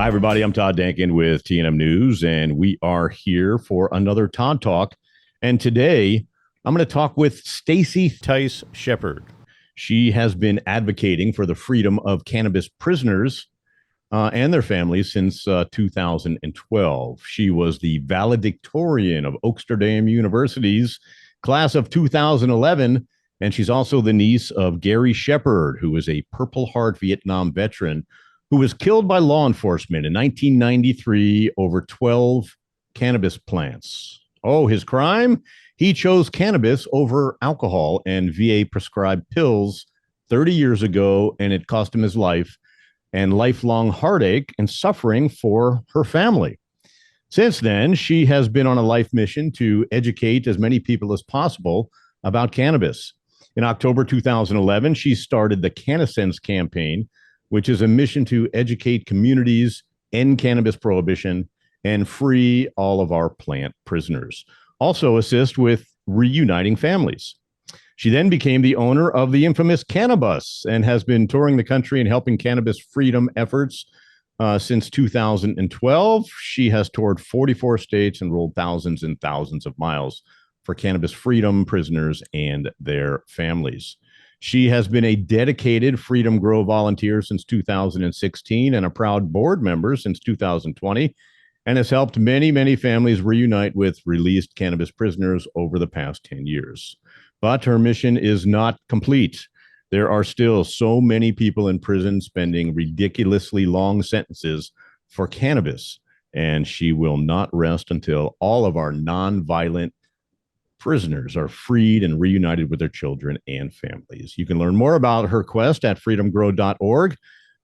Hi, everybody. I'm Todd Dankin with TNMNews, and we are here for another Todd Talk. And today, I'm going to talk with Stacey Theis Shepherd. She has been advocating for the freedom of cannabis prisoners and their families since 2012. She was the valedictorian of Oaksterdam University's class of 2011, and she's also the niece of Gary Shepherd, who is a Purple Heart Vietnam veteran who was killed by law enforcement in 1993 over 12 cannabis plants. Oh, his crime? He chose cannabis over alcohol and VA prescribed pills 30 years ago, and it cost him his life and lifelong heartache and suffering for her family. Since then, she has been on a life mission to educate as many people as possible about cannabis. In October 2011, she started the CannaSense Campaign, which is a mission to educate communities, end cannabis prohibition, and free all of our plant prisoners. Also assist with reuniting families. She then became the owner of the infamous CannaBus and has been touring the country and helping cannabis freedom efforts since 2012. She has toured 44 states and rolled thousands and thousands of miles for cannabis freedom prisoners and their families. She has been a dedicated Freedom Grow volunteer since 2016 and a proud board member since 2020, and has helped many, many families reunite with released cannabis prisoners over the past 10 years. But her mission is not complete. There are still so many people in prison spending ridiculously long sentences for cannabis, and she will not rest until all of our nonviolent prisoners are freed and reunited with their children and families. You can learn more about her quest at freedomgrow.org.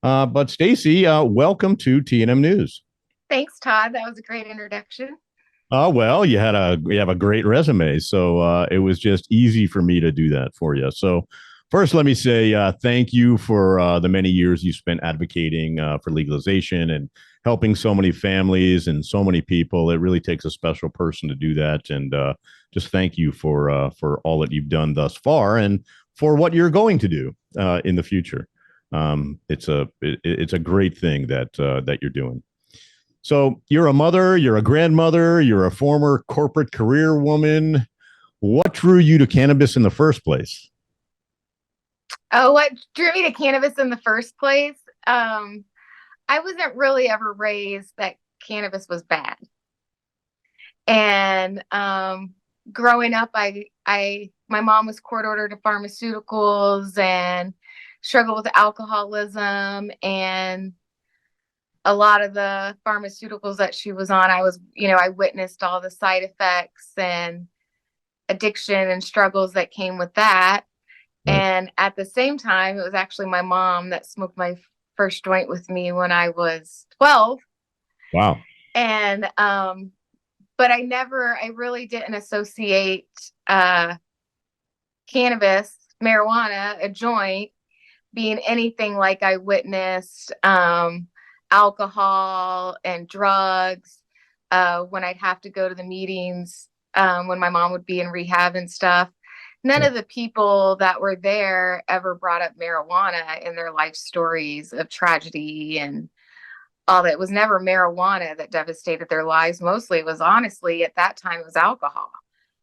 But Stacey, welcome to TNM News. Thanks, Todd. That was a great introduction. Well, you have a great resume, so it was just easy for me to do that for you. So first, let me say thank you for the many years you spent advocating for legalization and helping so many families and so many people. It really takes a special person to do that, and just thank you for all that you've done thus far and for what you're going to do in the future. It's a great thing that you're doing. So you're a mother, you're a grandmother, you're a former corporate career woman. What drew you to cannabis in the first place? Oh, what drew me to cannabis in the first place? I wasn't really ever raised that cannabis was bad. And growing up, my mom was court ordered to pharmaceuticals and struggled with alcoholism, and a lot of the pharmaceuticals that she was on, I witnessed all the side effects and addiction and struggles that came with that. Right. And at the same time, it was actually my mom that smoked my first joint with me when I was 12. Wow. And, but I really didn't associate, cannabis, marijuana, a joint being anything like I witnessed, alcohol and drugs, when I'd have to go to the meetings, when my mom would be in rehab and stuff. None of the people that were there ever brought up marijuana in their life stories of tragedy and all that. It was never marijuana that devastated their lives. Mostly it was, honestly, at that time, it was alcohol.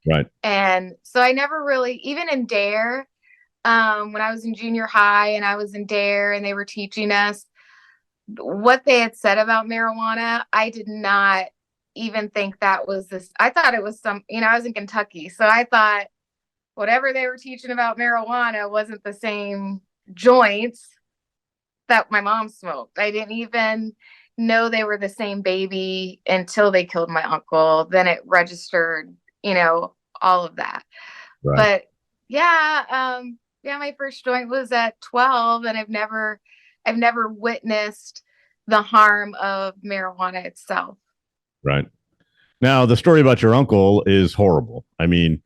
Right. And so I never really, even in DARE, when I was in junior high and I was in DARE and they were teaching us what they had said about marijuana, I did not even think that was this. I thought it was I was in Kentucky, so I thought whatever they were teaching about marijuana wasn't the same joints that my mom smoked. I didn't even know they were the same baby until they killed my uncle. Then it registered, all of that. Right. But yeah, my first joint was at 12, and I've never witnessed the harm of marijuana itself. Right. Now, the story about your uncle is horrible. I mean,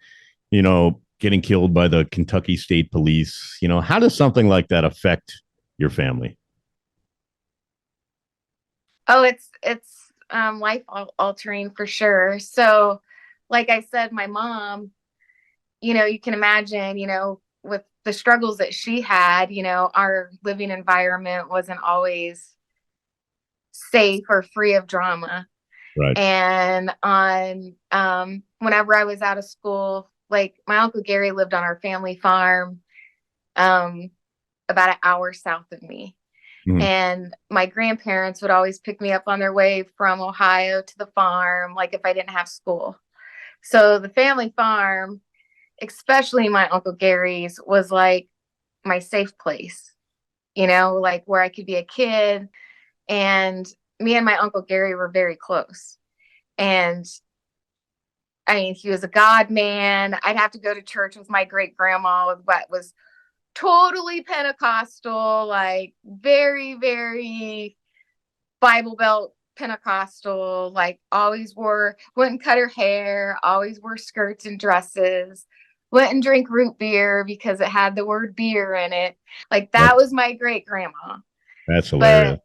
getting killed by the Kentucky State Police, how does something like that affect your family? Oh, it's life altering for sure. So, like I said, my mom, you can imagine, with the struggles that she had, our living environment wasn't always safe or free of drama. Right. And on whenever I was out of school, like my Uncle Gary lived on our family farm about an hour south of me. Mhm. And my grandparents would always pick me up on their way from Ohio to the farm, like if I didn't have school. So the family farm, especially my Uncle Gary's, was like my safe place, like where I could be a kid. And me and my Uncle Gary were very close. And I mean, he was a God man. I'd have to go to church with my great grandma with what was totally Pentecostal, like very, very Bible Belt Pentecostal, like wouldn't cut her hair, always wore skirts and dresses, wouldn't drink root beer because it had the word beer in it. Like that was my great grandma. That's hilarious. But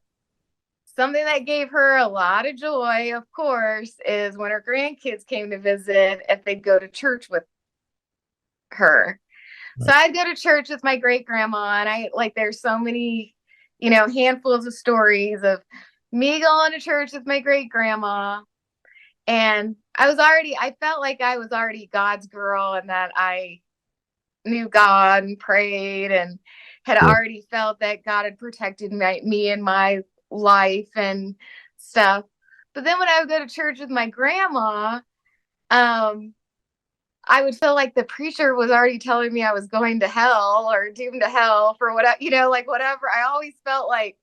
something that gave her a lot of joy, of course, is when her grandkids came to visit, if they'd go to church with her. So I'd go to church with my great grandma, and there's so many, handfuls of stories of me going to church with my great grandma. And I felt like I was already God's girl, and that I knew God and prayed and had already felt that God had protected me and my life and stuff. But then when I would go to church with my grandma, I would feel like the preacher was already telling me I was going to hell or doomed to hell for whatever, whatever. I always felt like,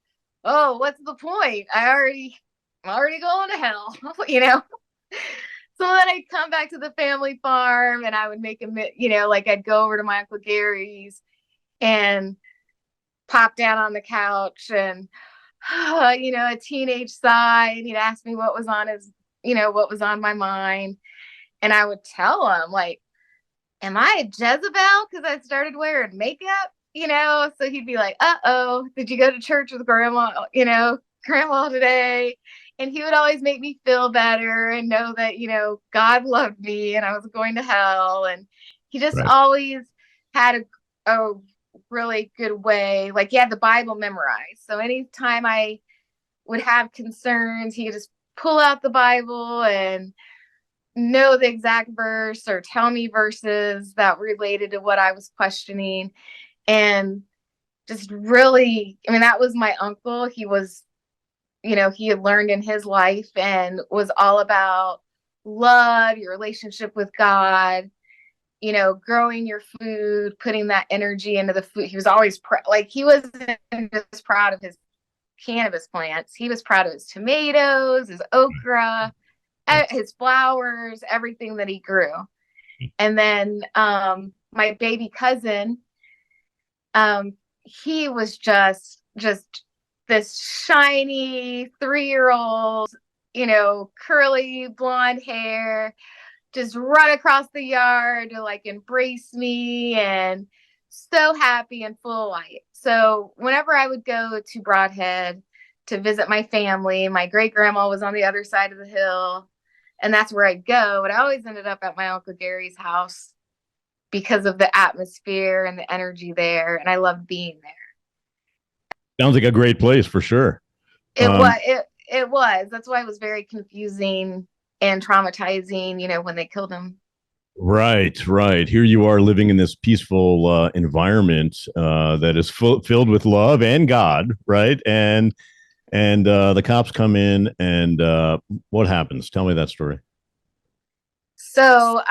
oh, what's the point? I'm already going to hell, So then I'd come back to the family farm and I would make I'd go over to my Uncle Gary's and pop down on the couch and, a teenage sigh. And he'd ask me what was on what was on my mind. And I would tell him, like, am I a Jezebel? Because I started wearing makeup, So he'd be like, uh-oh, did you go to church with grandma today? And he would always make me feel better and know that, God loved me and I was going to hell. And he just always had a really good way. Like he had the Bible memorized. So anytime I would have concerns, he would just pull out the Bible and know the exact verse or tell me verses that related to what I was questioning. And just really, that was my uncle. He was, he had learned in his life and was all about love, your relationship with God, growing your food, putting that energy into the food. He was always he wasn't just proud of his cannabis plants. He was proud of his tomatoes, his okra, his flowers, everything that he grew. And then my baby cousin, he was just this shiny 3-year-old, curly blonde hair, just run across the yard to like embrace me and so happy and full of light. So whenever I would go to Broadhead to visit my family, my great grandma was on the other side of the hill. And that's where I'd go. But I always ended up at my Uncle Gary's house because of the atmosphere and the energy there. And I loved being there. Sounds like a great place for sure. It was. That's why it was very confusing and traumatizing, when they killed him. Right. Here you are living in this peaceful environment that is filled with love and God, right? And the cops come in and what happens? Tell me that story. So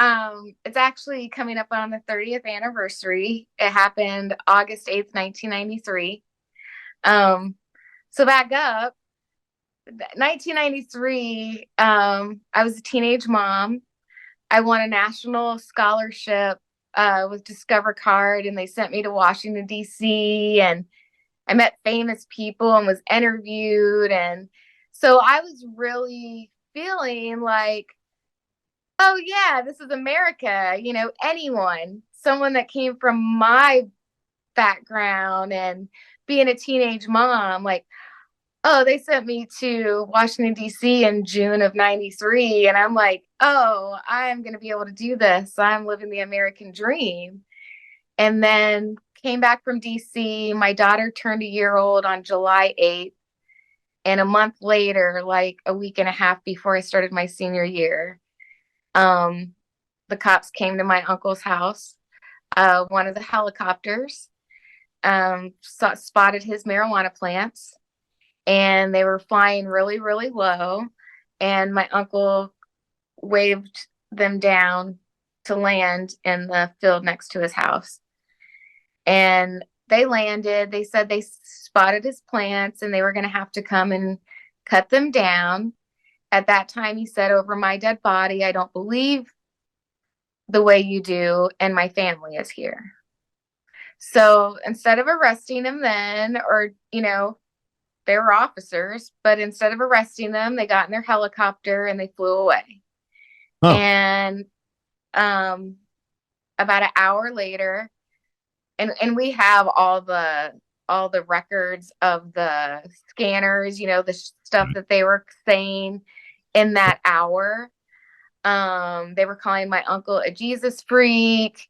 it's actually coming up on the 30th anniversary. It happened August 8th, 1993. So back up, 1993, I was a teenage mom. I won a national scholarship with Discover Card, and they sent me to Washington, D.C., and I met famous people and was interviewed. And so I was really feeling like, oh, yeah, this is America. Someone that came from my background and being a teenage mom, like, oh, they sent me to Washington, D.C. in June of 93. And I'm like, oh, I'm going to be able to do this. I'm living the American dream. And then came back from D.C. My daughter turned a year old on July 8th. And a month later, like a week and a half before I started my senior year, the cops came to my uncle's house. One of the helicopters spotted his marijuana plants, and they were flying really, really low. And my uncle waved them down to land in the field next to his house. And they landed. They said they spotted his plants and they were going to have to come and cut them down. At that time, he said, "Over my dead body, I don't believe the way you do, and my family is here." So instead of arresting him then, or, they were officers, but instead of arresting them, they got in their helicopter and they flew away. Huh. And about an hour later, and we have all the records of the scanners, the stuff that they were saying in that hour. They were calling my uncle a Jesus freak,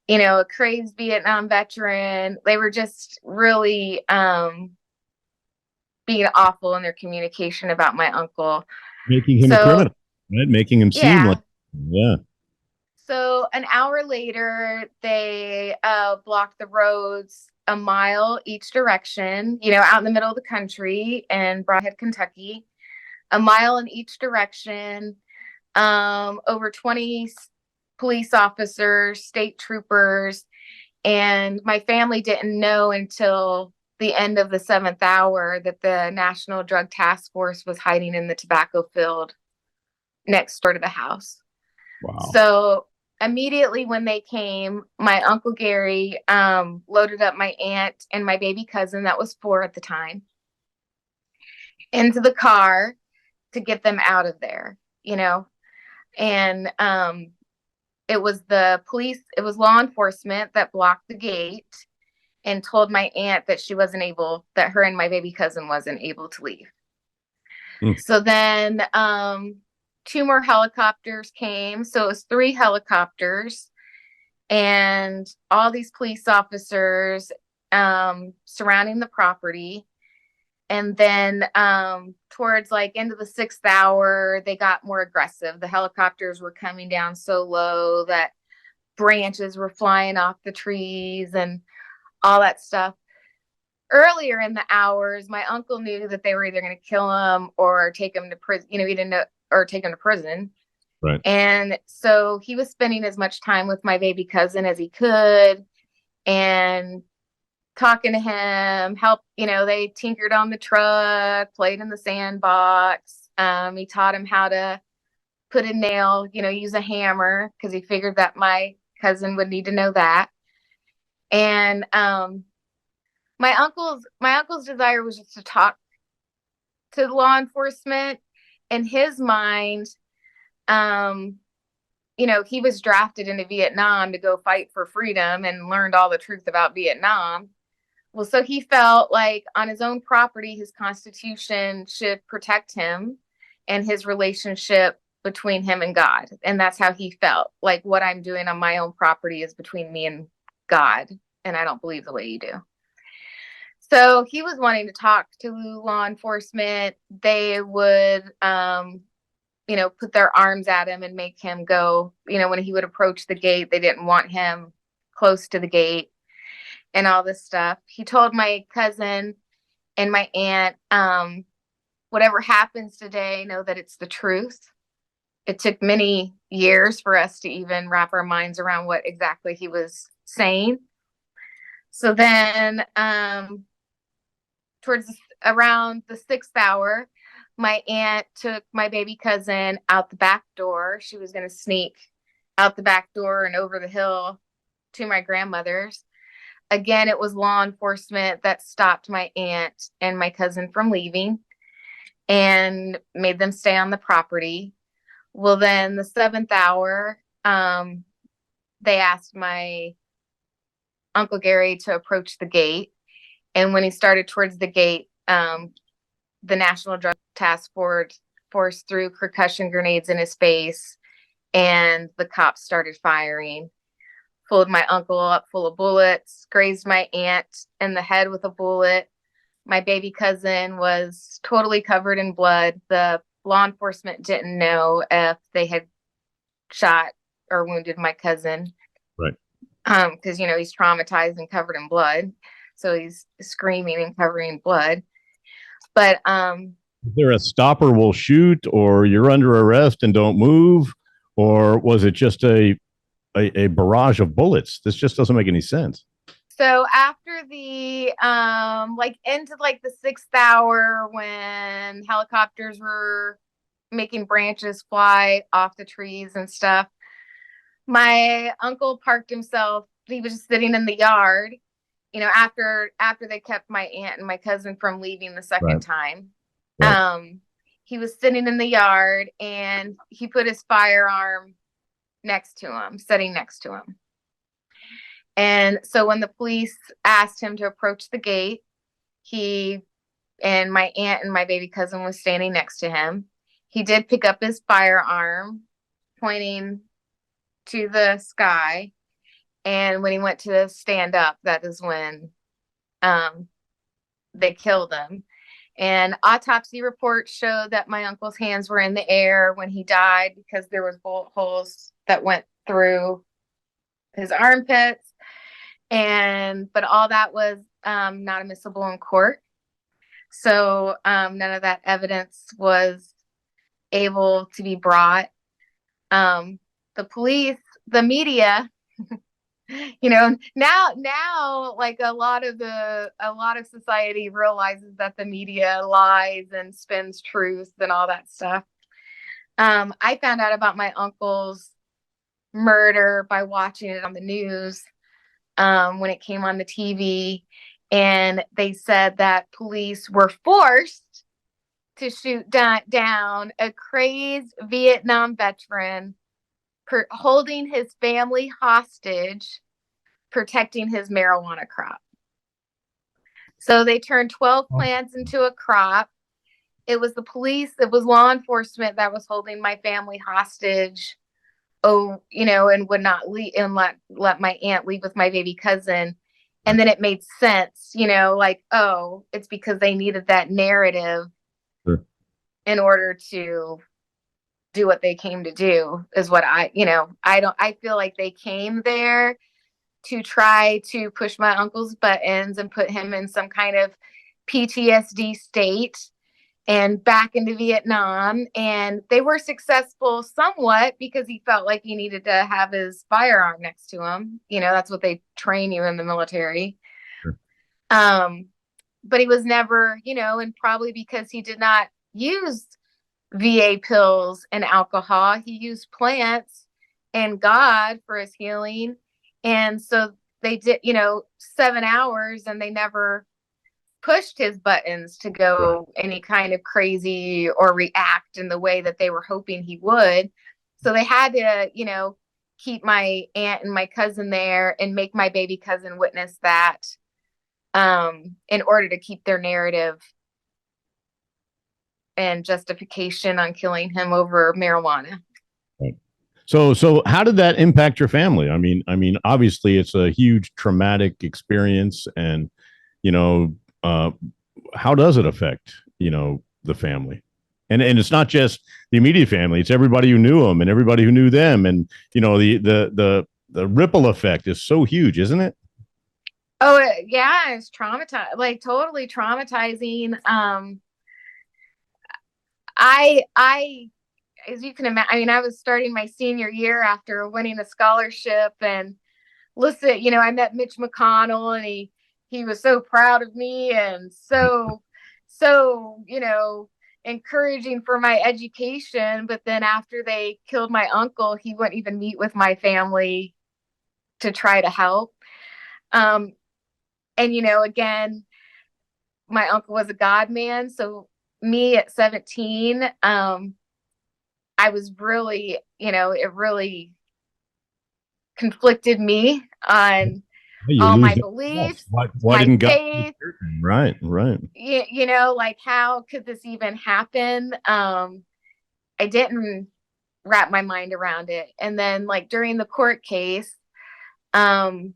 a crazed Vietnam veteran. They were just really being awful in their communication about my uncle. Making him a criminal, right? Making him seem like, yeah. So an hour later, they blocked the roads a mile each direction, out in the middle of the country in Brodhead, Kentucky, a mile in each direction. Over 20 police officers, state troopers, and my family didn't know until the end of the 7th hour that the National Drug Task Force was hiding in the tobacco field next door to the house. Wow. So immediately when they came, my Uncle Gary loaded up my aunt and my baby cousin, that was 4 at the time, into the car to get them out of there, and it was the police, it was law enforcement that blocked the gate and told my aunt that that her and my baby cousin wasn't able to leave. So then 2 more helicopters came. So it was 3 helicopters and all these police officers surrounding the property. And then towards into the 6th hour, they got more aggressive. The helicopters were coming down so low that branches were flying off the trees and all that stuff. Earlier in the hours, my uncle knew that they were either going to kill him or take him to prison. He didn't know, or take him to prison. Right. And so he was spending as much time with my baby cousin as he could and talking to him, they tinkered on the truck, played in the sandbox. He taught him how to put a nail, use a hammer, because he figured that my cousin would need to know that. And my uncle's desire was just to talk to law enforcement. In his mind, he was drafted into Vietnam to go fight for freedom and learned all the truth about Vietnam. Well, so he felt like on his own property, his constitution should protect him and his relationship between him and God. And that's how he felt. Like, what I'm doing on my own property is between me and God. And I don't believe the way you do. So he was wanting to talk to law enforcement. They would, put their arms at him and make him go. When he would approach the gate, they didn't want him close to the gate and all this stuff. He told my cousin and my aunt, whatever happens today, know that it's the truth. It took many years for us to even wrap our minds around what exactly he was saying. So then around the 6th hour, my aunt took my baby cousin out the back door. She was going to sneak out the back door and over the hill to my grandmother's. Again, it was law enforcement that stopped my aunt and my cousin from leaving and made them stay on the property. Well, then the 7th hour, they asked my Uncle Gary to approach the gate. And when he started towards the gate, the National Drug Task Force threw percussion grenades in his face, and the cops started firing. Pulled my uncle up full of bullets, grazed my aunt in the head with a bullet. My baby cousin was totally covered in blood. The law enforcement didn't know if they had shot or wounded my cousin. Right. Because, he's traumatized and covered in blood. So he's screaming and covering blood. But is there a stop or we'll shoot, or you're under arrest and don't move, or was it just a barrage of bullets? This just doesn't make any sense. So after the into the 6th hour, when helicopters were making branches fly off the trees and stuff, my uncle parked himself. He was just sitting in the yard, after they kept my aunt and my cousin from leaving the second time. Right. He was sitting in the yard and he put his firearm sitting next to him. And so when the police asked him to approach the gate, he and my aunt and my baby cousin was standing next to him. He did pick up his firearm, pointing to the sky. And when he went to stand up, that is when they killed him. And autopsy reports showed that my uncle's hands were in the air when he died because there was bullet holes that went through his armpits. But all that was not admissible in court. So none of that evidence was able to be brought. The police, the media, now like a lot of society realizes that the media lies and spins truth and all that stuff. I found out about my uncle's murder by watching it on the news. When it came on the TV, and they said that police were forced to shoot down a crazed Vietnam veteran holding his family hostage, protecting his marijuana crop. So they turned 12 plants into a crop. It was the police, it was law enforcement that was holding my family hostage. And would not leave and let my aunt leave with my baby cousin. And then it made sense, it's because they needed that narrative in order to do what they came to do, is what I feel like they came there to try to push my uncle's buttons and put him in some kind of PTSD state and back into Vietnam. And they were successful somewhat because he felt like he needed to have his firearm next to him. That's what they train you in the military. Sure. But he was never, and probably because he did not use VA pills and alcohol, he used plants and God for his healing. And so they did, 7 hours, and they never pushed his buttons to go any kind of crazy or react in the way that they were hoping he would. So they had to, keep my aunt and my cousin there and make my baby cousin witness that in order to keep their narrative and justification on killing him over marijuana. Right. So how did that impact your family? I mean, obviously it's a huge traumatic experience, and, how does it affect, the family? And it's not just the immediate family; it's everybody who knew them and everybody who knew them, and the ripple effect is so huge, isn't it? Oh yeah, it's traumatizing, totally traumatizing. I, as you can imagine, I was starting my senior year after winning a scholarship, and listen, I met Mitch McConnell, and he was so proud of me and so, encouraging for my education. But then after they killed my uncle, he wouldn't even meet with my family to try to help. And, again, my uncle was a God man. So me at 17, I was really, it really conflicted me on all my beliefs, why didn't God? Faith. Right. How could this even happen? I didn't wrap my mind around it. And then during the court case, Gatewood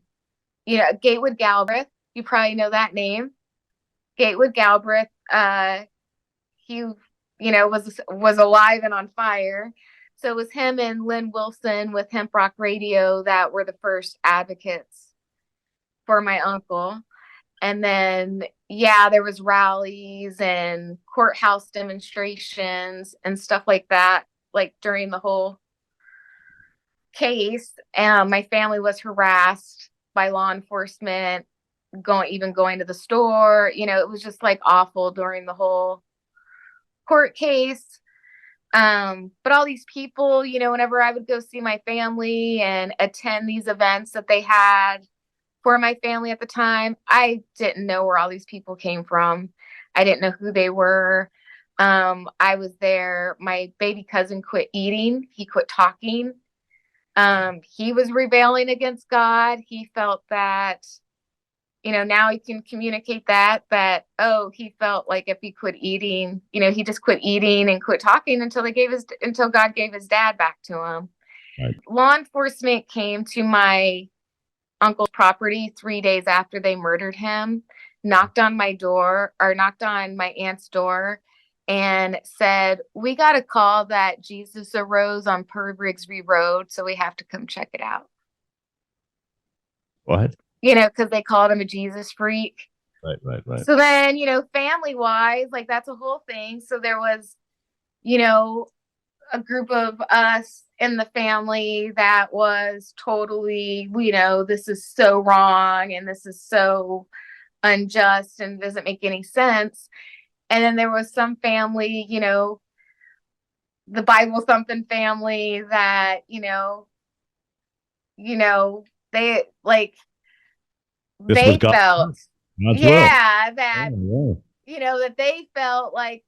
Galbraith, you probably know that name. Gatewood Galbraith, he, was alive and on fire. So it was him and Lynn Wilson with Hemp Rock Radio that were the first advocates for my uncle. And then, there was rallies and courthouse demonstrations and stuff like that, like during the whole case. My family was harassed by law enforcement, going to the store. It was just like awful during the whole court case. But all these people, whenever I would go see my family and attend these events that they had for my family at the time, I didn't know where all these people came from. I didn't know who they were. I was there. My baby cousin quit eating. He quit talking. He was rebelling against God. He felt that, now he can communicate that, he felt like if he quit eating, he just quit eating and quit talking until God gave his dad back to him. Right. Law enforcement came to my uncle's property 3 days after they murdered him, knocked on my aunt's door and said, "We got a call that Jesus arose on Per Brigsby Road, so we have to come check it out." What? Because they called him a Jesus freak. Right. So then, family wise, like that's a whole thing. So there was, a group of us in the family that was totally, this is so wrong and this is so unjust and doesn't make any sense. And then there was some family, the Bible thumping family that, they like, they felt, that, that they felt like,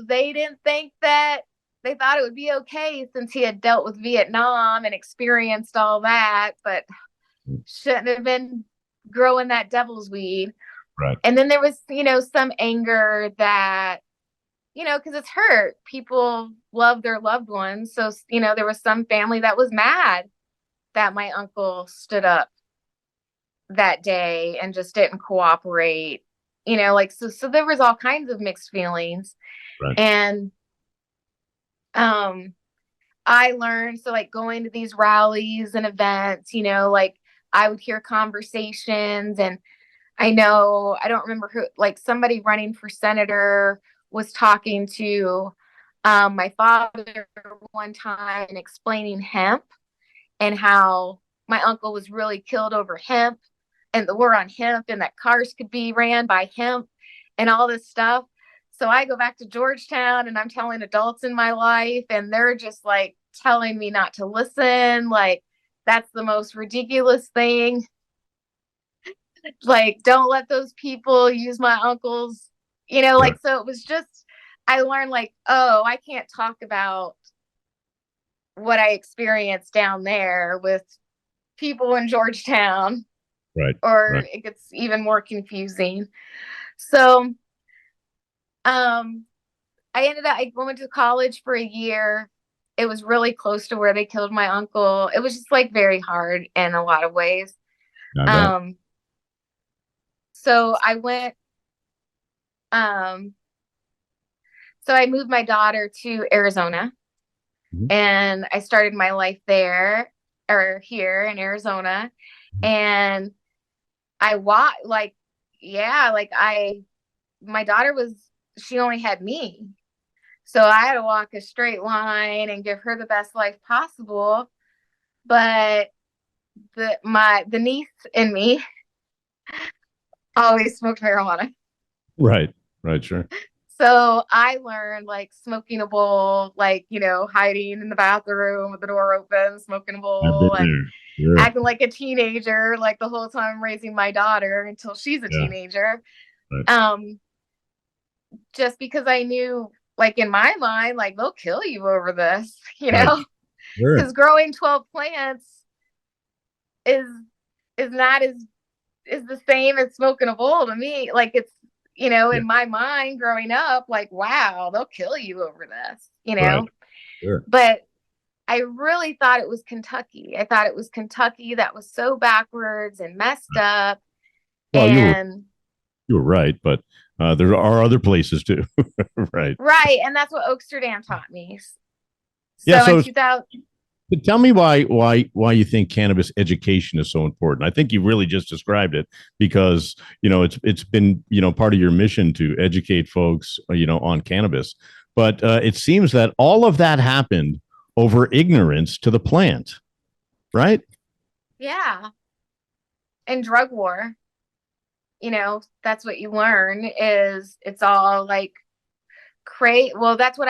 they didn't think that, they thought it would be okay since he had dealt with Vietnam and experienced all that, but shouldn't have been growing that devil's weed. Right. And then there was, some anger that, because it's hurt. People love their loved ones. So, there was some family that was mad that my uncle stood up that day and just didn't cooperate, so there was all kinds of mixed feelings. Right. And I learned, so like going to these rallies and events, I would hear conversations, and I don't remember who, like somebody running for senator was talking to my father one time and explaining hemp and how my uncle was really killed over hemp and the war on hemp and that cars could be ran by hemp and all this stuff. So I go back to Georgetown and I'm telling adults in my life and they're just like telling me not to listen. Like, that's the most ridiculous thing. Like, don't let those people use my uncle's, like, so it was just, I learned like, oh, I can't talk about what I experienced down there with people in Georgetown. Right. Or it gets even more confusing. So, I went to college for a year. It was really close to where they killed my uncle. It was just like very hard in a lot of ways. So I went, so I moved my daughter to Arizona and I started my life there or here in Arizona. And my daughter she only had me. So I had to walk a straight line and give her the best life possible. But the niece in me always smoked marijuana. Right, sure. So I learned like smoking a bowl, like, hiding in the bathroom with the door open, smoking a bowl and acting like a teenager, like the whole time raising my daughter until she's a teenager. Right. Just because I knew, like in my mind, like they'll kill you over this, because growing 12 plants is not is the same as smoking a bowl to me. Like it's, in my mind growing up, like, wow, they'll kill you over this, Right. Sure. But I really thought it was Kentucky. I thought it was Kentucky that was so backwards and messed up. Well, You were right, but there are other places too. Right. Right. And that's what Oaksterdam taught me. Yeah. So in So 2000, tell me why you think cannabis education is so important. I think you really just described it because it's been part of your mission to educate folks on cannabis, but it seems that all of that happened over ignorance to the plant, right? yeah. And drug war, that's what you learn is it's all like well, that's what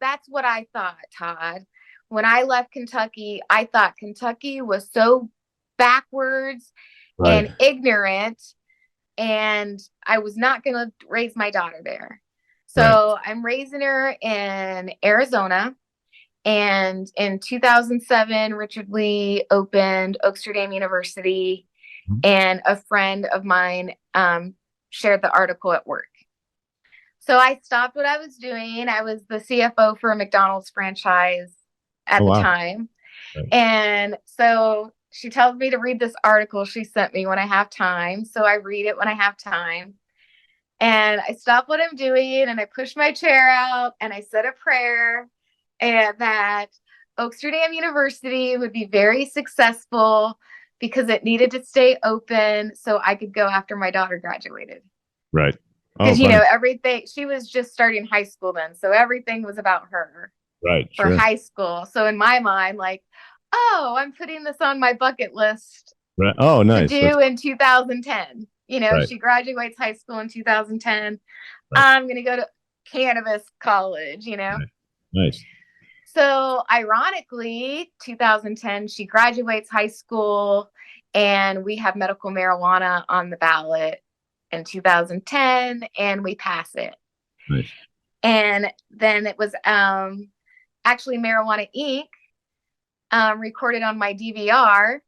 that's what I thought, Todd. When I left Kentucky, I thought Kentucky was so backwards Right. and ignorant, and I was not going to raise my daughter there. Right. So I'm raising her in Arizona. And in 2007, Richard Lee opened Oaksterdam University, and a friend of mine shared the article at work. So I stopped what I was doing. I was the CFO for a McDonald's franchise at Oh the wow. time. Right. And so she tells me to read this article she sent me when I have time. So I read it when I have time. And I stop what I'm doing and I push my chair out and I said a prayer and that Oaksterdam University would be very successful because it needed to stay open so I could go after my daughter graduated. Right. Oh, Because, funny. everything, she was just starting high school then. So everything was about her Right. for Sure. high school. So in my mind, like, oh, I'm putting this on my bucket list Right. Oh, to nice. do in 2010. Right. She graduates high school in 2010. Right. I'm going to go to cannabis college. Right. Nice. So ironically, 2010, she graduates high school and we have medical marijuana on the ballot in 2010 and we pass it. Nice. And then it was actually Marijuana Inc. Recorded on my DVR.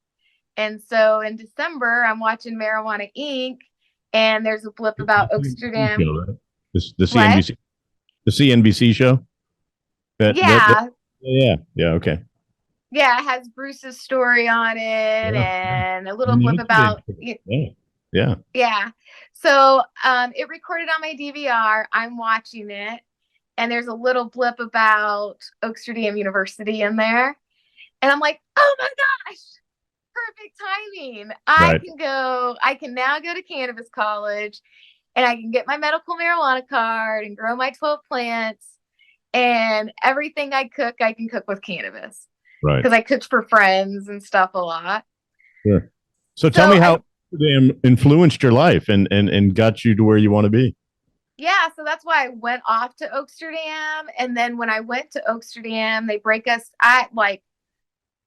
And so in December, I'm watching Marijuana Inc. and there's a blip about Oaksterdam. Show, right? The What? CNBC, the CNBC show. Yeah. Yeah. Okay. Yeah, it has Bruce's story on it and a little blip about Yeah. yeah. So it recorded on my DVR. I'm watching it, and there's a little blip about Oaksterdam University in there. And I'm like, oh my gosh, perfect timing. I can now go to cannabis college and I can get my medical marijuana card and grow my 12 plants. And everything I can cook with cannabis. Right. Because I cooked for friends and stuff a lot. Sure. So tell me how Oaksterdam influenced your life and got you to where you want to be. Yeah, so that's why I went off to Oaksterdam. And then when I went to Oaksterdam, they break us.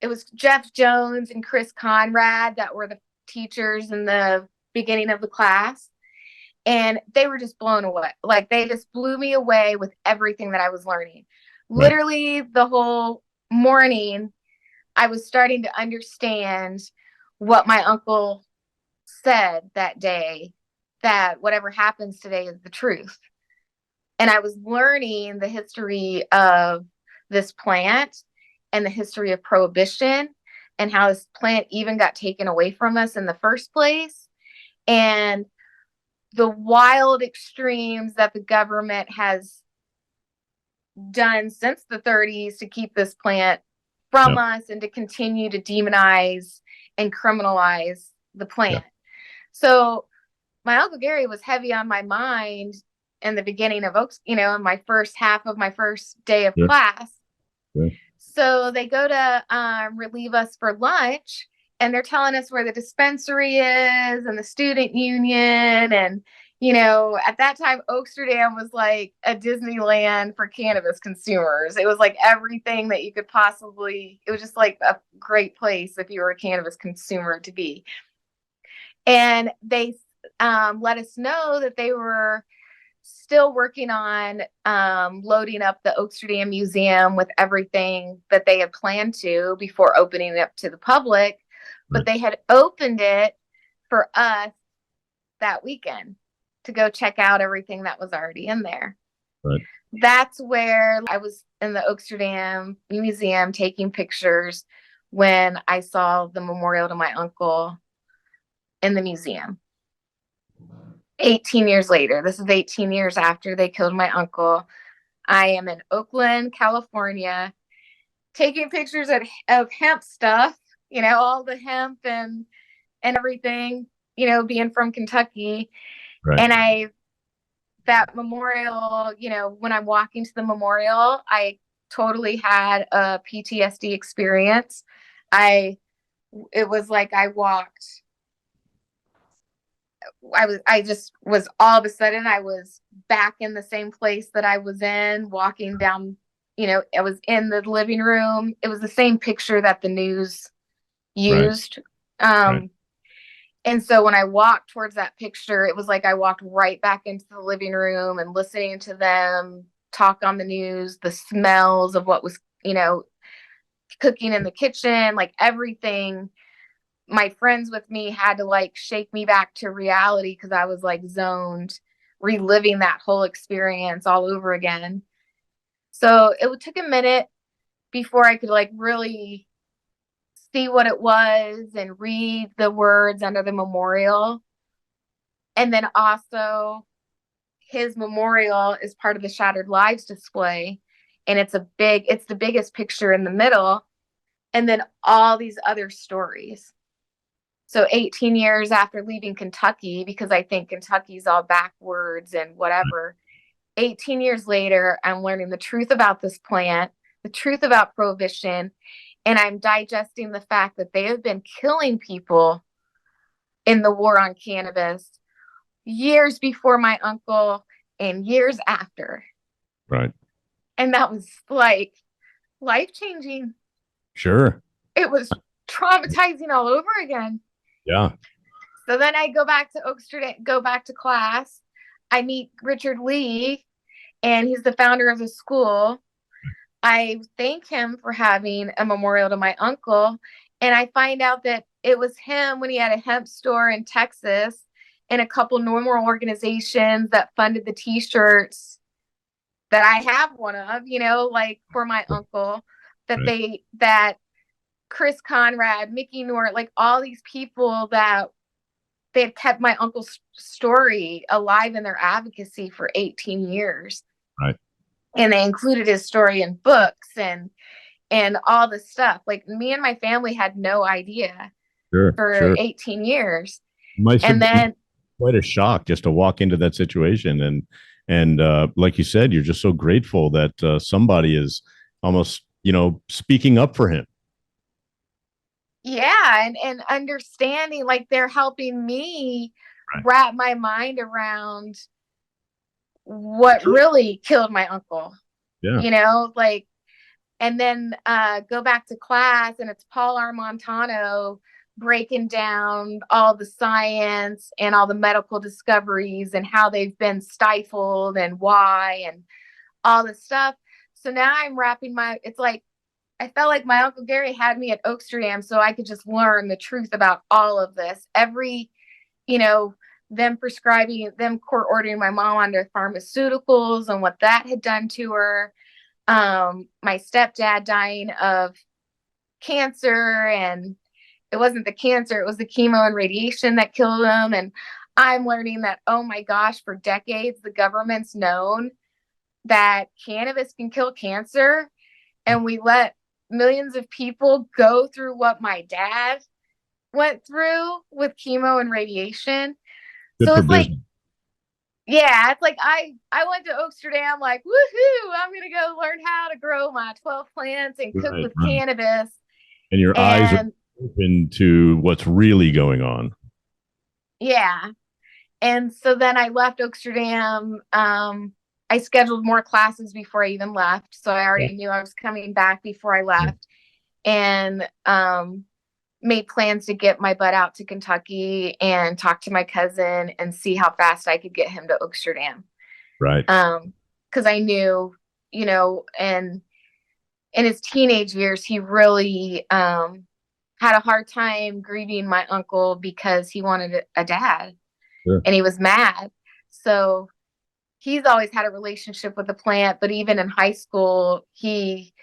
It was Jeff Jones and Chris Conrad that were the teachers in the beginning of the class. And they were just blown away. Like they just blew me away with everything that I was learning. Right. Literally the whole morning, I was starting to understand what my uncle said that day, that whatever happens today is the truth. And I was learning the history of this plant and the history of prohibition and how this plant even got taken away from us in the first place. And the wild extremes that the government has done since the 30s to keep this plant from us and to continue to demonize and criminalize the plant. So my Uncle Gary was heavy on my mind in the beginning of in my first half of my first day of class. So they go to relieve us for lunch. And they're telling us where the dispensary is and the student union. And, at that time, Oaksterdam was like a Disneyland for cannabis consumers. It was like everything that you could possibly, it was just like a great place if you were a cannabis consumer to be. And they let us know that they were still working on loading up the Oaksterdam Museum with everything that they had planned to before opening it up to the public. But they had opened it for us that weekend to go check out everything that was already in there. Right. That's where I was in the Oaksterdam Museum taking pictures when I saw the memorial to my uncle in the museum. 18 years later. This is 18 years after they killed my uncle. I am in Oakland, California, taking pictures of hemp stuff, all the hemp and everything, being from Kentucky. Right. And that memorial, when I'm walking to the memorial, I totally had a PTSD experience. It was like I just was all of a sudden, I was back in the same place that I was in, walking down, I was in the living room. It was the same picture that the news used. Right. And so when I walked towards that picture, it was like I walked right back into the living room and listening to them talk on the news, the smells of what was, cooking in the kitchen, like everything. My friends with me had to like shake me back to reality because I was like zoned, reliving that whole experience all over again. So it took a minute before I could like really see what it was and read the words under the memorial. And then also his memorial is part of the Shattered Lives display. And it's the biggest picture in the middle. And then all these other stories. So 18 years after leaving Kentucky, because I think Kentucky's all backwards and whatever, 18 years later, I'm learning the truth about this plant, the truth about prohibition, and I'm digesting the fact that they have been killing people in the war on cannabis years before my uncle and years after. Right. And that was like life-changing. Sure. It was traumatizing all over again. Yeah. So then I go back to Oaksterdam, go back to class. I meet Richard Lee, and he's the founder of the school. I thank him for having a memorial to my uncle. And I find out that it was him when he had a hemp store in Texas and a couple normal organizations that funded the t-shirts that I have one of, like for my uncle, that Chris Conrad, Mickey Nort, like all these people that they had kept my uncle's story alive in their advocacy for 18 years. Right. And they included his story in books and all this stuff. Like me and my family had no idea for 18 years. And then quite a shock just to walk into that situation. And like you said, you're just so grateful that somebody is almost, speaking up for him. Yeah. And understanding, like they're helping me wrap my mind around what really killed my uncle. Yeah. And then go back to class, and it's Paul Armontano breaking down all the science and all the medical discoveries and how they've been stifled and why and all this stuff. So now I'm it's like, I felt like my Uncle Gary had me at Oaksterdam so I could just learn the truth about all of this. Them court ordering my mom onto pharmaceuticals and what that had done to her. My stepdad dying of cancer, and it wasn't the cancer, it was the chemo and radiation that killed him. And I'm learning that, oh my gosh, for decades, the government's known that cannabis can kill cancer. And we let millions of people go through what my dad went through with chemo and radiation. So it's like, yeah, it's like I went to Oaksterdam like, woohoo, I'm going to go learn how to grow my 12 plants and cook with cannabis. And your eyes are open to what's really going on. Yeah. And so then I left Oaksterdam. I scheduled more classes before I even left. So I already knew I was coming back before I left, and made plans to get my butt out to Kentucky and talk to my cousin and see how fast I could get him to Oaksterdam. Right. Because I knew, and in his teenage years, he really had a hard time grieving my uncle because he wanted a dad. Sure. And he was mad. So he's always had a relationship with the plant, but even in high school, he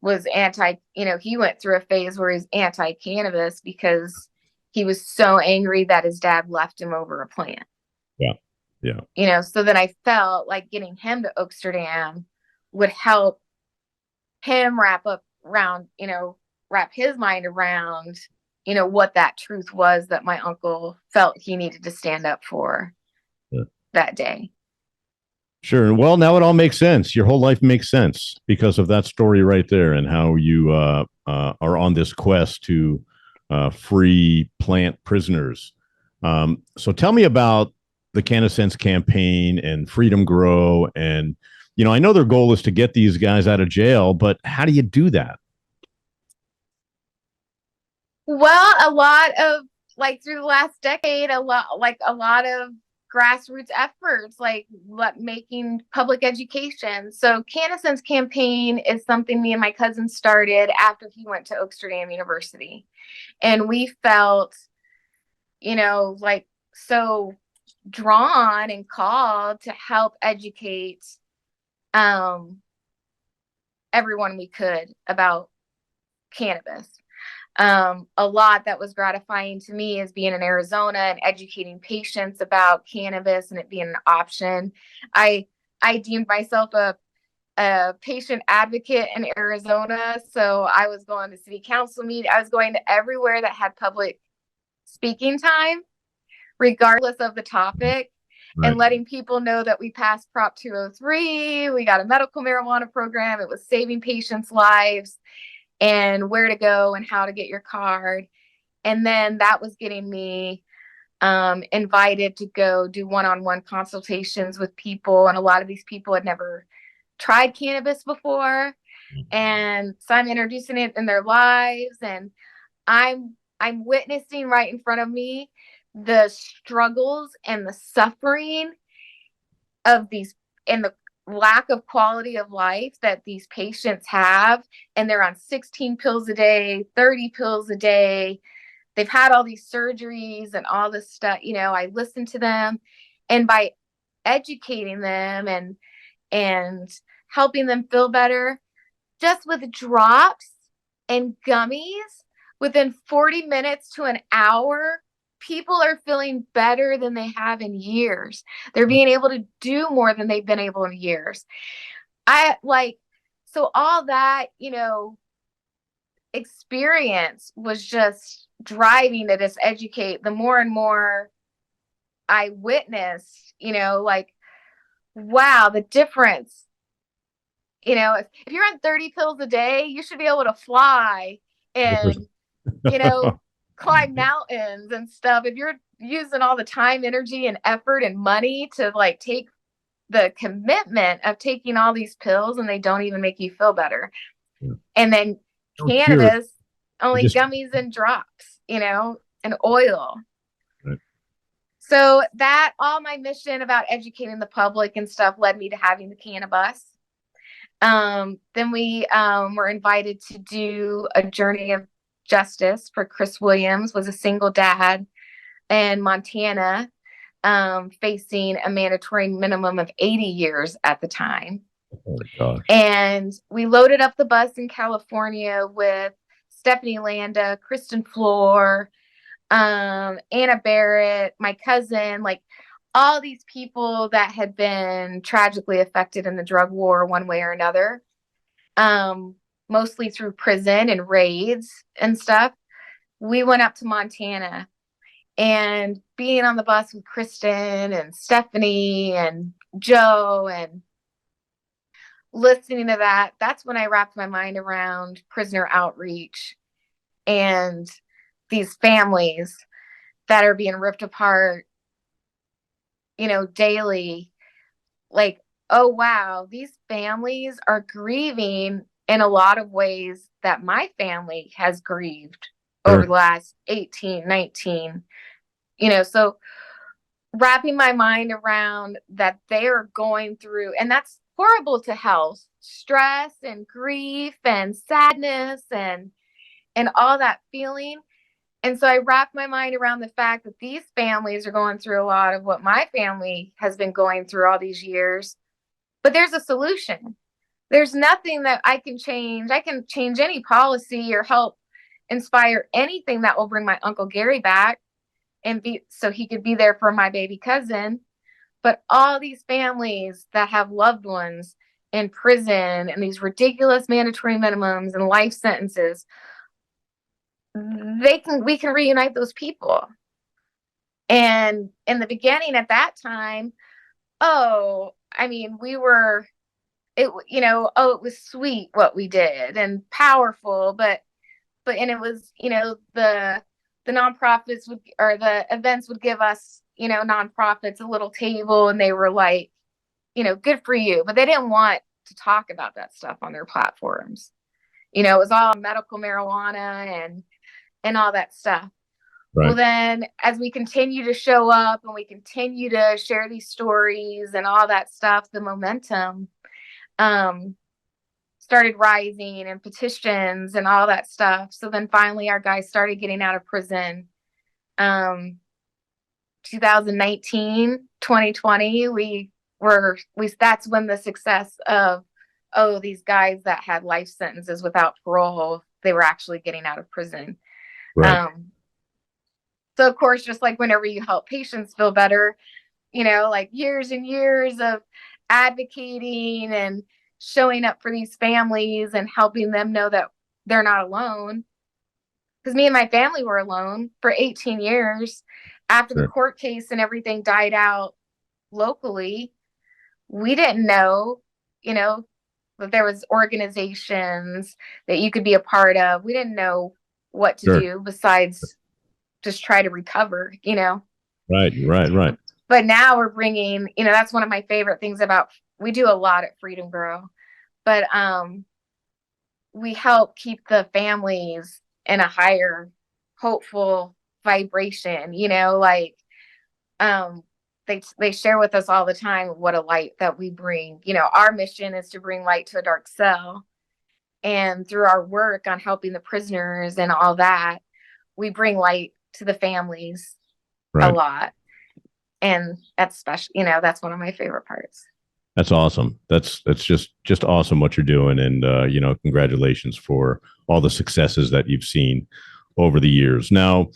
was anti, he went through a phase where he's anti-cannabis because he was so angry that his dad left him over a plant. Yeah. Yeah. So then I felt like getting him to Oaksterdam would help him wrap his mind around, what that truth was that my uncle felt he needed to stand up for Yeah. that day. Sure. Well, now it all makes sense. Your whole life makes sense because of that story right there, and how you are on this quest to free plant prisoners. So tell me about the CannaSense campaign and Freedom Grow. And, I know their goal is to get these guys out of jail, but how do you do that? Well, a lot of through the last decade, a lot of grassroots efforts, making public education. So CannaSense Campaign is something me and my cousin started after he went to Oaksterdam University. And we felt, so drawn and called to help educate everyone we could about cannabis. A lot that was gratifying to me is being in Arizona and educating patients about cannabis and it being an option. I deemed myself a patient advocate in Arizona, so I was going to city council meetings. I was going to everywhere that had public speaking time, regardless of the topic, Right. and letting people know that we passed Prop 203. We got a medical marijuana program. It was saving patients' lives, and where to go and how to get your card. And then that was getting me invited to go do one-on-one consultations with people. And a lot of these people had never tried cannabis before. And so I'm introducing it in their lives. And I'm witnessing right in front of me the struggles and the suffering of these, and the lack of quality of life that these patients have. And they're on 16 pills a day, 30 pills a day. They've had all these surgeries and all this stuff. I listen to them, and by educating them and helping them feel better, just with drops and gummies, within 40 minutes to an hour, people are feeling better than they have in years. They're being able to do more than they've been able in years. So all that, experience was just driving to just educate. The more and more I witnessed, wow, the difference. If you're on 30 pills a day, you should be able to fly and, climb mountains and stuff. If you're using all the time, energy, and effort and money to take the commitment of taking all these pills and they don't even make you feel better. Yeah. And then cannabis, only gummies and drops, and oil. Right. So that all my mission about educating the public and stuff led me to having the CannaBus. Then we were invited to do a journey of justice for Chris Williams, was a single dad in Montana, facing a mandatory minimum of 80 years at the time. Oh my gosh. And we loaded up the bus in California with Stephanie Landa, Kristen Floor, Anna Barrett, my cousin, all these people that had been tragically affected in the drug war one way or another, mostly through prison and raids and stuff. We went up to Montana, and being on the bus with Kristen and Stephanie and Joe and listening to that, that's when I wrapped my mind around prisoner outreach and these families that are being ripped apart, daily. Oh, wow, these families are grieving in a lot of ways that my family has grieved over the last 18, 19, so wrapping my mind around that they are going through, and that's horrible to health, stress and grief and sadness and all that feeling. And so I wrapped my mind around the fact that these families are going through a lot of what my family has been going through all these years. But there's a solution. There's nothing that I can change. I can change any policy or help inspire anything that will bring my Uncle Gary back. and so he could be there for my baby cousin. But all these families that have loved ones in prison and these ridiculous mandatory minimums and life sentences, we can reunite those people. And in the beginning at that time, it was sweet what we did and powerful, but and it was, the nonprofits or the events would give us, nonprofits a little table, and they were like, good for you. But they didn't want to talk about that stuff on their platforms. It was all medical marijuana and all that stuff. Right. Well, then as we continue to show up and we continue to share these stories and all that stuff, the momentum started rising, and petitions and all that stuff. So then finally our guys started getting out of prison. 2019, 2020, that's when the success of, these guys that had life sentences without parole, they were actually getting out of prison. Right. So of course, just like whenever you help patients feel better, like years and years of advocating and showing up for these families and helping them know that they're not alone. Because me and my family were alone for 18 years. After the court case and everything died out locally, we didn't know, that there was organizations that you could be a part of. We didn't know what to do besides just try to recover, Right. But now we're bringing, that's one of my favorite things we do a lot at Freedom Grow, but we help keep the families in a higher, hopeful vibration, they share with us all the time what a light that we bring. Our mission is to bring light to a dark cell. And through our work on helping the prisoners and all that, we bring light to the families a lot. And that's special. That's one of my favorite parts. That's awesome. That's just awesome what you're doing. And, congratulations for all the successes that you've seen over the years. Now,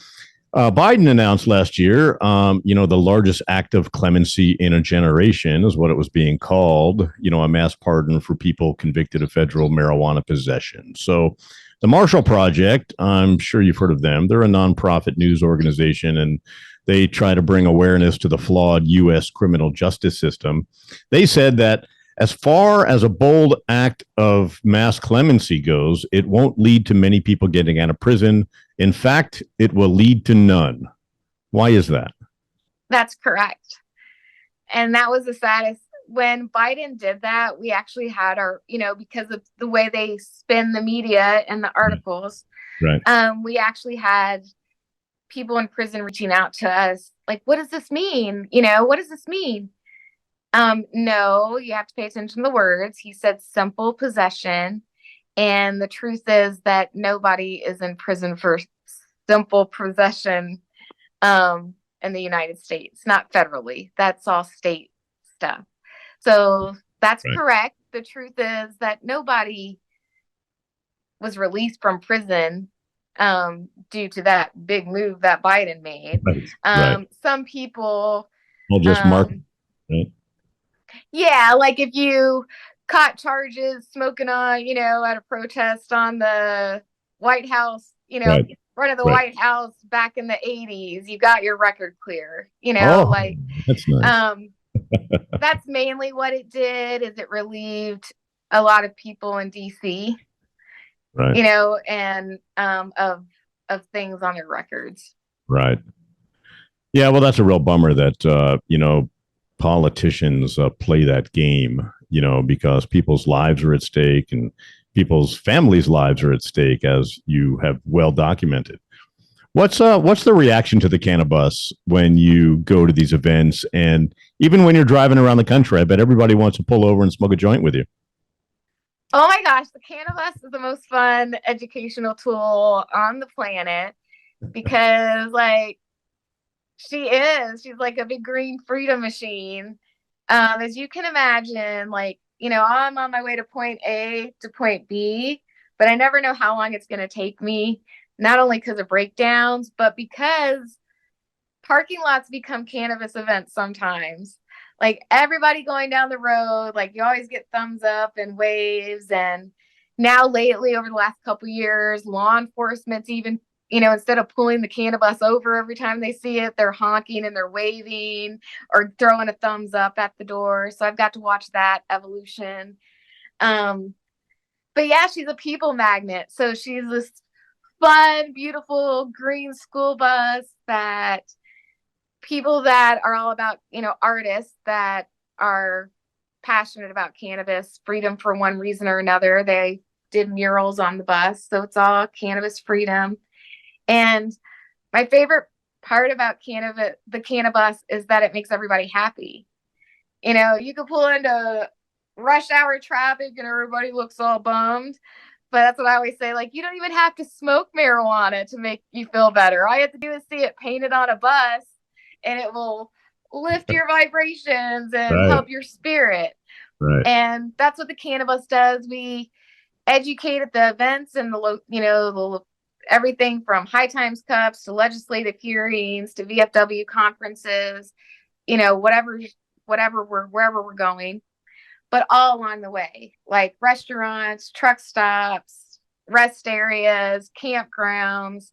Biden announced last year, the largest act of clemency in a generation is what it was being called, a mass pardon for people convicted of federal marijuana possession. So the Marshall Project, I'm sure you've heard of them. They're a nonprofit news organization, and they try to bring awareness to the flawed U.S. criminal justice system. They said that as far as a bold act of mass clemency goes, it won't lead to many people getting out of prison. In fact, it will lead to none. Why is that? That's correct. And that was the saddest. When Biden did that, we actually had because of the way they spin the media and the articles, right. We actually had people in prison reaching out to us like, what does this mean? What does this mean? No, you have to pay attention to the words. He said simple possession. And the truth is that nobody is in prison for simple possession in the United States, not federally. That's all state stuff. So that's correct. The truth is that nobody was released from prison due to that big move that Biden made. Some people will just mark. Right? Yeah, like if you caught charges smoking on, at a protest on the White House, front of the White House back in the 80s, you got your record clear, that's nice. That's mainly what it did. Is it relieved a lot of people in DC, and of things on their records. Right. Yeah. Well, that's a real bummer that, politicians play that game, because people's lives are at stake and people's families' lives are at stake, as you have well documented. What's the reaction to the CannaBus when you go to these events, and even when you're driving around the country? I bet everybody wants to pull over and smoke a joint with you. Oh my gosh, the CannaBus is the most fun educational tool on the planet, because she's like a big green freedom machine. As you can imagine, I'm on my way to point A to point B, but I never know how long it's going to take me, not only because of breakdowns, but because parking lots become cannabis events sometimes. Like everybody going down the road, like you always get thumbs up and waves. And now lately, over the last couple of years, law enforcement's even, instead of pulling the CannaBus over every time they see it, they're honking and they're waving or throwing a thumbs up at the door. So I've got to watch that evolution. But yeah, she's a people magnet. So she's this fun, beautiful green school bus that people that are all about, artists that are passionate about cannabis freedom for one reason or another. They did murals on the bus. So it's all cannabis freedom. And my favorite part about cannabis, the CannaBus, is that it makes everybody happy. You could pull into rush hour traffic and everybody looks all bummed. But that's what I always say. Like, you don't even have to smoke marijuana to make you feel better. All you have to do is see it painted on a bus, and it will lift your vibrations and help your spirit. Right. And that's what the CannaBus does. We educate at the events and the everything from high times cups to legislative hearings to VFW conferences, wherever we're going, but all along the way, like restaurants, truck stops, rest areas, campgrounds.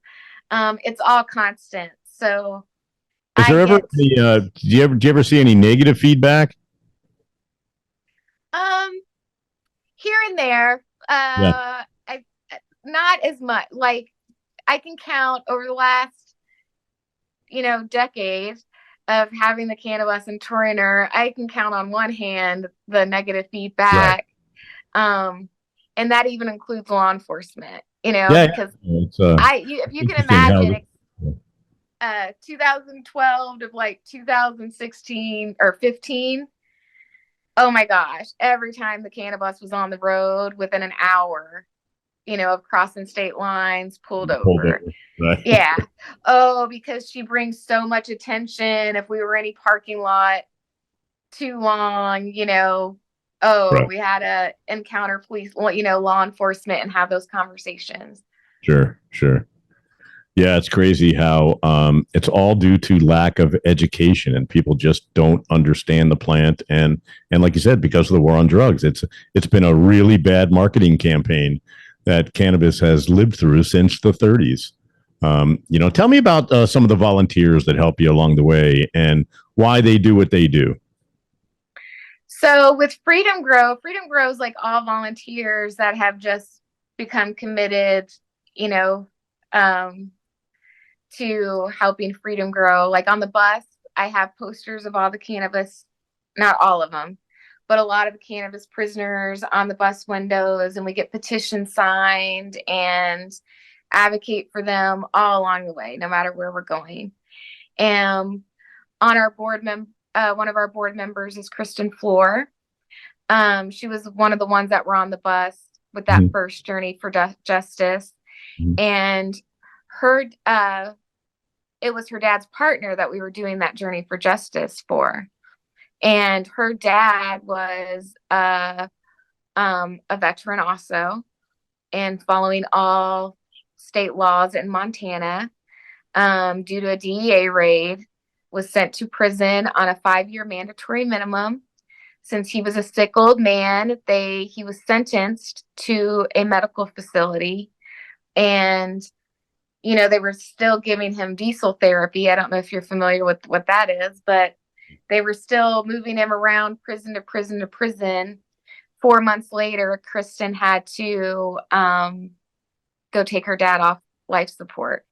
It's all constant. So is there ever any, do you ever see any negative feedback? Here and there, not as much. Like I can count over the last, decade of having the CannaBus and touring, I can count on one hand the negative feedback. Right. And that even includes law enforcement, because if you can imagine, 2012 to like 2016 or 15. Oh my gosh. Every time the CannaBus was on the road within an hour, of crossing state lines, pulled over. Right. Yeah. Oh, because she brings so much attention. If we were in any parking lot too long, right. We had to encounter police, law enforcement and have those conversations. Sure. Yeah, it's crazy how it's all due to lack of education, and people just don't understand the plant. And like you said, because of the war on drugs, it's been a really bad marketing campaign that cannabis has lived through since the 30s. Tell me about some of the volunteers that help you along the way and why they do what they do. So with Freedom Grow is like all volunteers that have just become committed, to helping Freedom Grow. Like on the bus, I have posters of all the cannabis, not all of them, but a lot of the cannabis prisoners on the bus windows, and we get petitions signed and advocate for them all along the way, no matter where we're going. And on our board one of our board members is Kristen Floor. She was one of the ones that were on the bus with that first journey for justice. And her, it was her dad's partner that we were doing that journey for justice for. And her dad was a veteran also, and following all state laws in Montana, due to a DEA raid, was sent to prison on a 5-year mandatory minimum. Since he was a sick old man, he was sentenced to a medical facility, and they were still giving him diesel therapy. I don't know if you're familiar with what that is, but they were still moving him around prison to prison to prison. 4 months later, Kristen had to go take her dad off life support.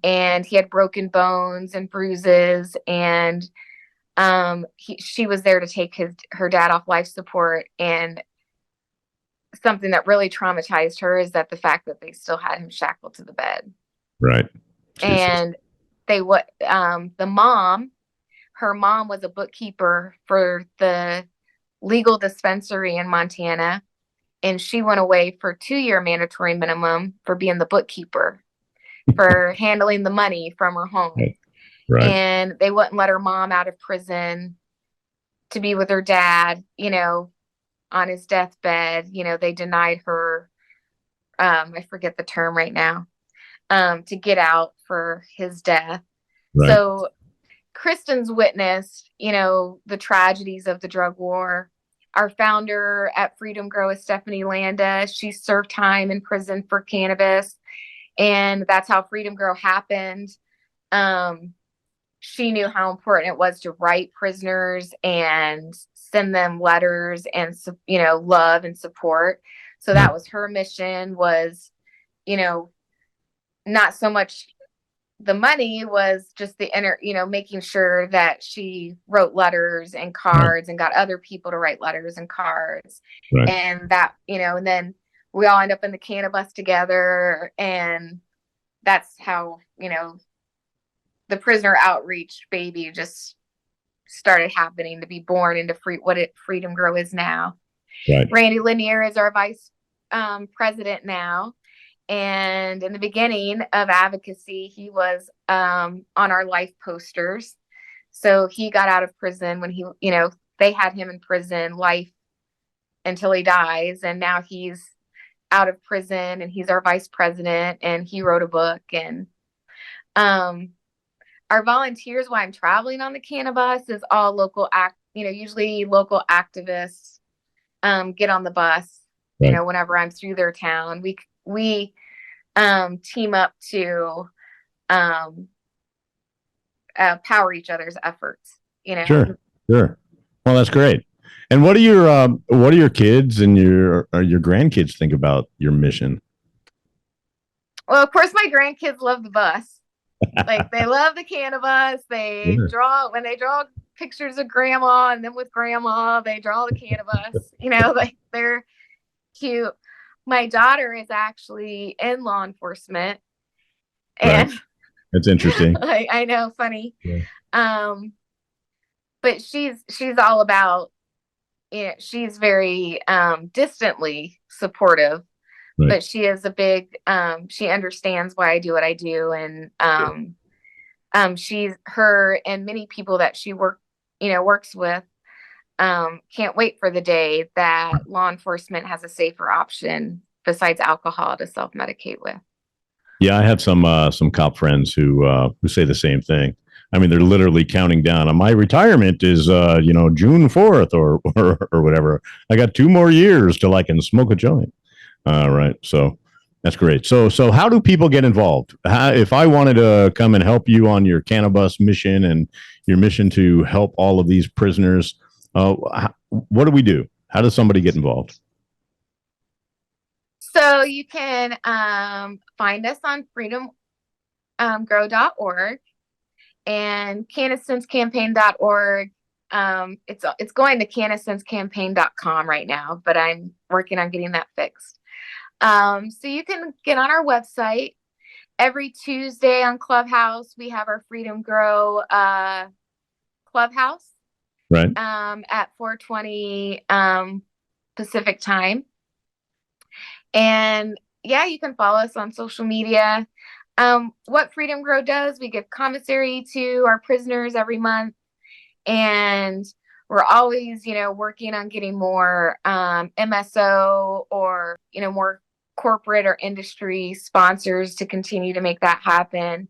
And he had broken bones and bruises, and she was there to take her dad off life support. And something that really traumatized her is that the fact that they still had him shackled to the bed. Right. Jesus. And her mom was a bookkeeper for the legal dispensary in Montana, and she went away for 2-year mandatory minimum for being the bookkeeper, for handling the money from her home. Right. And they wouldn't let her mom out of prison to be with her dad, on his deathbed. They denied her, I forget the term right now, to get out for his death. Right. So Kristen's witnessed, the tragedies of the drug war. Our founder at Freedom Grow is Stephanie Landa. She served time in prison for cannabis, and that's how Freedom Grow happened. She knew how important it was to write prisoners and send them letters and, love and support. So that was her mission, was, not so much the money, was just the making sure that she wrote letters and cards and got other people to write letters and cards. Right. And that, and then we all end up in the CannaBus together. And that's how, the prisoner outreach baby just started happening, to be born into Freedom Grow is now. Right. Randy Lanier is our vice president now. And in the beginning of advocacy, he was on our life posters. So he got out of prison when they had him in prison life until he dies. And now he's out of prison and he's our vice president, and he wrote a book. And our volunteers, while I'm traveling on the CannaBus, is all local usually local activists get on the bus, right. Whenever I'm through their town. We team up to power each other's efforts, Sure. Well, that's great. And what do your kids and your grandkids think about your mission? Well, of course, my grandkids love the bus. Like, they love the CannaBus. They draw pictures of grandma, and then with grandma, they draw the CannaBus. Like, they're cute. My daughter is actually in law enforcement, and that's interesting. I know, funny. Yeah. But she's all about, she's very distantly supportive, but she is a big, she understands why I do what I do. And her and many people that she works with can't wait for the day that law enforcement has a safer option besides alcohol to self-medicate with. Yeah, I have some cop friends who say the same thing. I mean, they're literally counting down. My retirement is, June 4th or whatever. I got 2 more years till I can smoke a joint. Right. So that's great. So how do people get involved? If I wanted to come and help you on your CannaBus mission and your mission to help all of these prisoners, what do we do? How does somebody get involved? So you can find us on freedomgrow.org and CannaSenseCampaign.org. It's going to CannaSenseCampaign.com right now, but I'm working on getting that fixed. So you can get on our website. Every Tuesday on Clubhouse, we have our Freedom Grow Clubhouse, right? At 4:20 Pacific time. And yeah, you can follow us on social media. What Freedom Grow does, we give commissary to our prisoners every month. And we're always, working on getting more MSO or, more corporate or industry sponsors to continue to make that happen.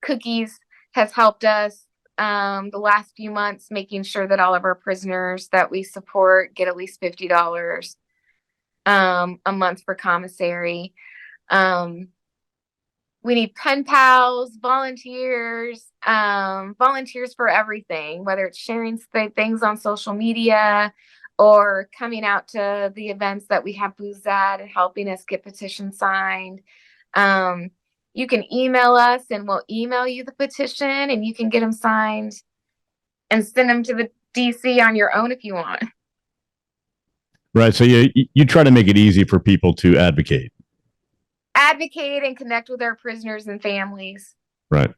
Cookies has helped us the last few months, making sure that all of our prisoners that we support get at least $50 a month for commissary. We need pen pals, volunteers for everything, whether it's sharing things on social media or coming out to the events that we have booths at and helping us get petitions signed. You can email us and we'll email you the petition and you can get them signed and send them to the DC on your own if you want. Right. So you try to make it easy for people to advocate and connect with our prisoners and families. Right.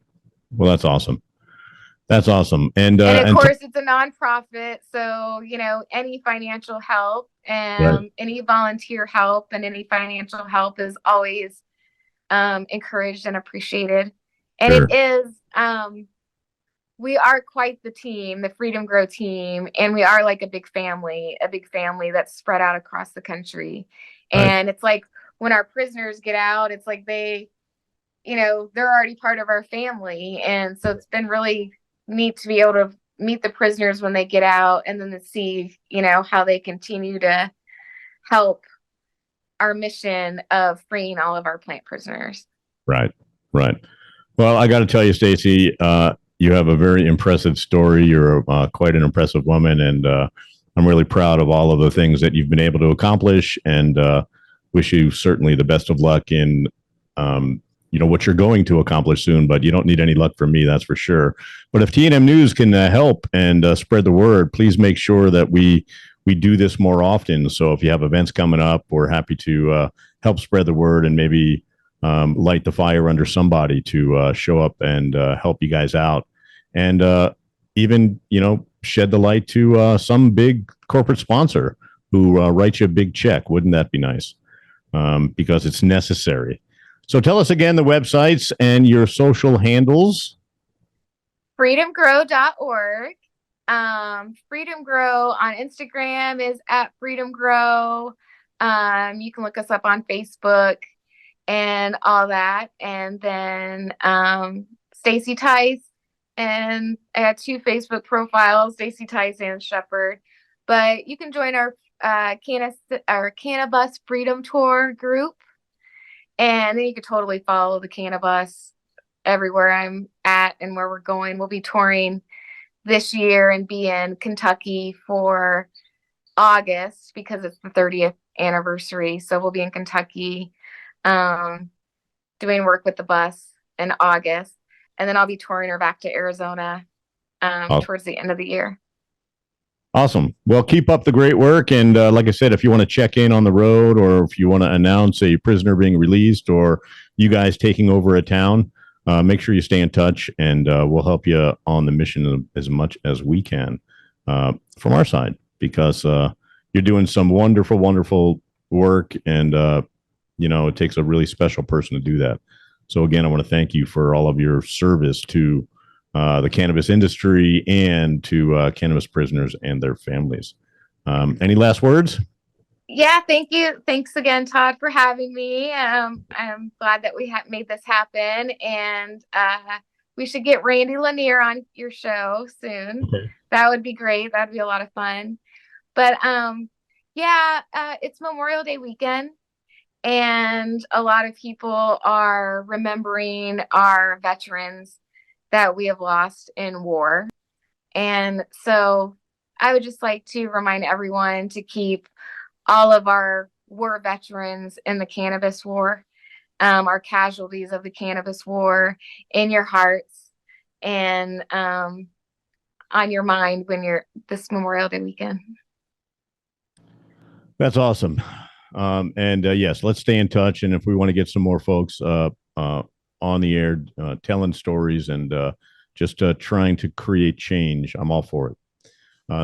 Well, that's awesome. That's awesome. And of course, it's a nonprofit. So, any financial help and any volunteer help and any financial help is always encouraged and appreciated. And it is, we are quite the team, the Freedom Grow team. And we are like a big family that's spread out across the country. And it's like, when our prisoners get out, it's like they they're already part of our family. And so it's been really neat to be able to meet the prisoners when they get out, and then to see, how they continue to help our mission of freeing all of our plant prisoners. Right. Well, I got to tell you, Stacey, you have a very impressive story. You're quite an impressive woman, and I'm really proud of all of the things that you've been able to accomplish, and wish you certainly the best of luck in what you're going to accomplish soon. But you don't need any luck from me, that's for sure. But if TNM News can help and spread the word, please make sure that we do this more often. So if you have events coming up, we're happy to help spread the word and maybe light the fire under somebody to show up and help you guys out, and even shed the light to some big corporate sponsor who writes you a big check. Wouldn't that be nice? Because it's necessary. So tell us again the websites and your social handles. freedomgrow.org. Freedom Grow on Instagram is at Freedom Grow. You can look us up on Facebook and all that. And then Stacey Theis, and I have 2 Facebook profiles, Stacey Theis and Shepherd. But you can join our CannaBus Freedom Tour group, and then you can totally follow the CannaBus everywhere I'm at and where we're going. We'll be touring this year and be in Kentucky for August because it's the 30th anniversary. So we'll be in Kentucky doing work with the bus in August, and then I'll be touring her back to Arizona towards the end of the year. Awesome. Well, keep up the great work. And like I said, if you want to check in on the road, or if you want to announce a prisoner being released, or you guys taking over a town, make sure you stay in touch, and we'll help you on the mission as much as we can from our side, because you're doing some wonderful, wonderful work, and it takes a really special person to do that. So again, I want to thank you for all of your service to the cannabis industry and to cannabis prisoners and their families. Any last words? Yeah, thank you. Thanks again, Todd, for having me. I'm glad that we made this happen, and we should get Randy Lanier on your show soon. Okay. That would be great. That'd be a lot of fun. But it's Memorial Day weekend, and a lot of people are remembering our veterans that we have lost in war. And so I would just like to remind everyone to keep all of our war veterans in the cannabis war, our casualties of the cannabis war, in your hearts and on your mind when you're this Memorial Day weekend. That's awesome. Yes, let's stay in touch. And if we want to get some more folks on the air telling stories and just trying to create change, I'm all for it.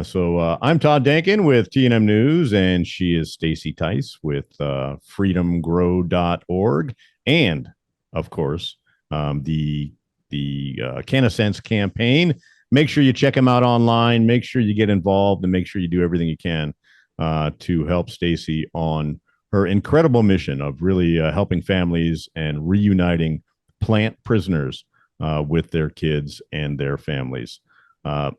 So I'm Todd Dankin with TNM News, and she is Stacey Theis with freedomgrow.org, and of course the CannaSense Campaign. Make sure you check them out online. Make sure you get involved, and make sure you do everything you can to help Stacey on her incredible mission of really helping families and reuniting plant prisoners with their kids and their families.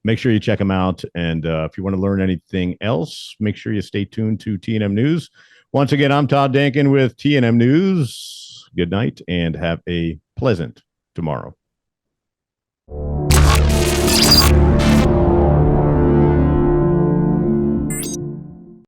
Make sure you check them out. And if you want to learn anything else, make sure you stay tuned to TNM News. Once again, I'm Todd Dankin with TNM News. Good night and have a pleasant tomorrow.